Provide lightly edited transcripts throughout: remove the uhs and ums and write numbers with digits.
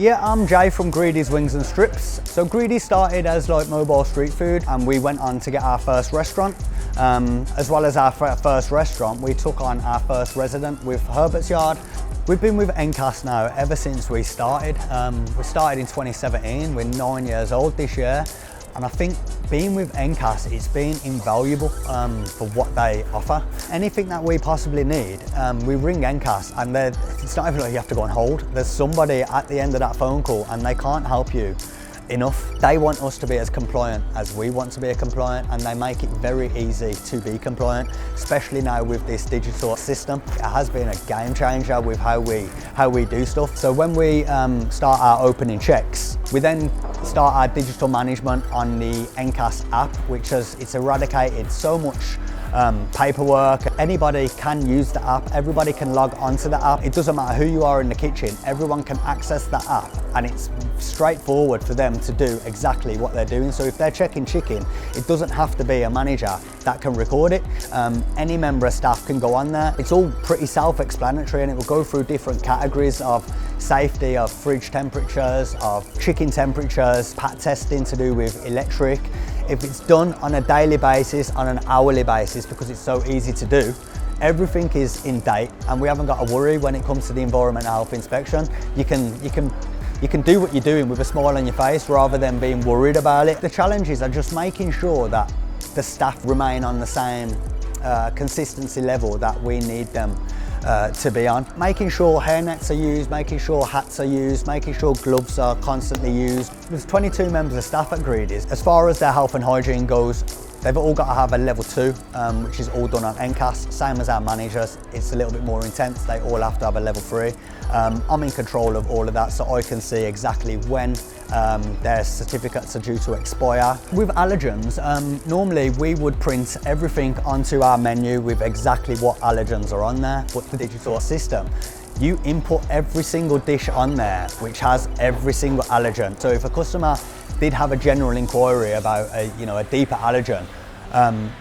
Yeah, I'm Jay from Greidy's Wings and Strips. So Greidy started as like mobile street food, and we went on to get our first restaurant. As well as our first restaurant, we took on our first resident with Herbert's Yard. We've been with NCASS now ever since we started. We started in 2017, we're 9 years old this year. And I think being with NCASS, it's been invaluable for what they offer. Anything that we possibly need, we ring NCASS, and it's not even like you have to go on hold. There's somebody at the end of that phone call, and they can't help you enough. They want us to be as compliant as we want to be compliant, and they make it very easy to be compliant, especially now with this digital system. It has been a game changer with how we do stuff. So when we start our opening checks, we then start our digital management on the NCASS app, which it's eradicated so much paperwork. Anybody can use the app, everybody can log onto the app. It doesn't matter who you are in the kitchen, everyone can access the app, and it's straightforward for them to do exactly what they're doing. So if they're checking chicken, it doesn't have to be a manager that can record it. Any member of staff can go on there. It's all pretty self-explanatory, and it will go through different categories of safety, of fridge temperatures, of chicken temperatures, pat testing to do with electric. If it's done on a daily basis, on an hourly basis, because it's so easy to do, everything is in date, and we haven't got to worry when it comes to the environmental health inspection. You can do what you're doing with a smile on your face rather than being worried about it. The challenges are just making sure that the staff remain on the same consistency level that we need them to be on. Making sure hairnets are used, making sure hats are used, making sure gloves are constantly used. There's 22 members of staff at Greidy's. As far as their health and hygiene goes, they've all got to have a level 2, which is all done on NCASS, same as our managers. It's a little bit more intense, they all have to have a level 3. I'm in control of all of that, so I can see exactly when their certificates are due to expire. With allergens, normally we would print everything onto our menu with exactly what allergens are on there, but the digital system, you input every single dish on there which has every single allergen. So if a customer did have a general inquiry about a deeper allergen,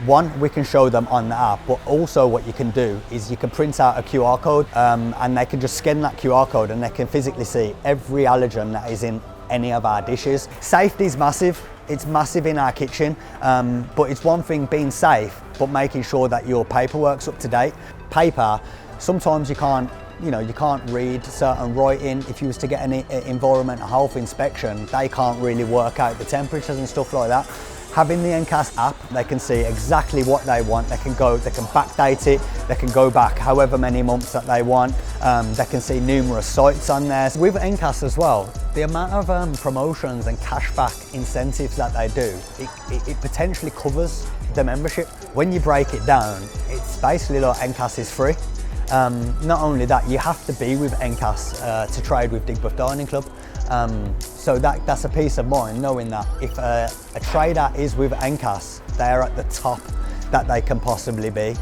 one, we can show them on the app, but also what you can do is you can print out a QR code and they can just scan that QR code and they can physically see every allergen that is in any of our dishes. Safety is massive. It's massive in our kitchen, but it's one thing being safe, but making sure that your paperwork's up to date. Paper, sometimes you can't read certain writing. If you was to get an environmental health inspection, they can't really work out the temperatures and stuff like that. Having the NCASS app, they can see exactly what they want. They can backdate it, they can go back however many months that they want. They can see numerous sites on there. With NCASS as well, the amount of promotions and cashback incentives that they do, it potentially covers the membership. When you break it down, it's basically like NCASS is free. Not only that, you have to be with NCASS to trade with Digbeth Dining Club. So that's a peace of mind, knowing that if a trader is with NCASS, they're at the top that they can possibly be.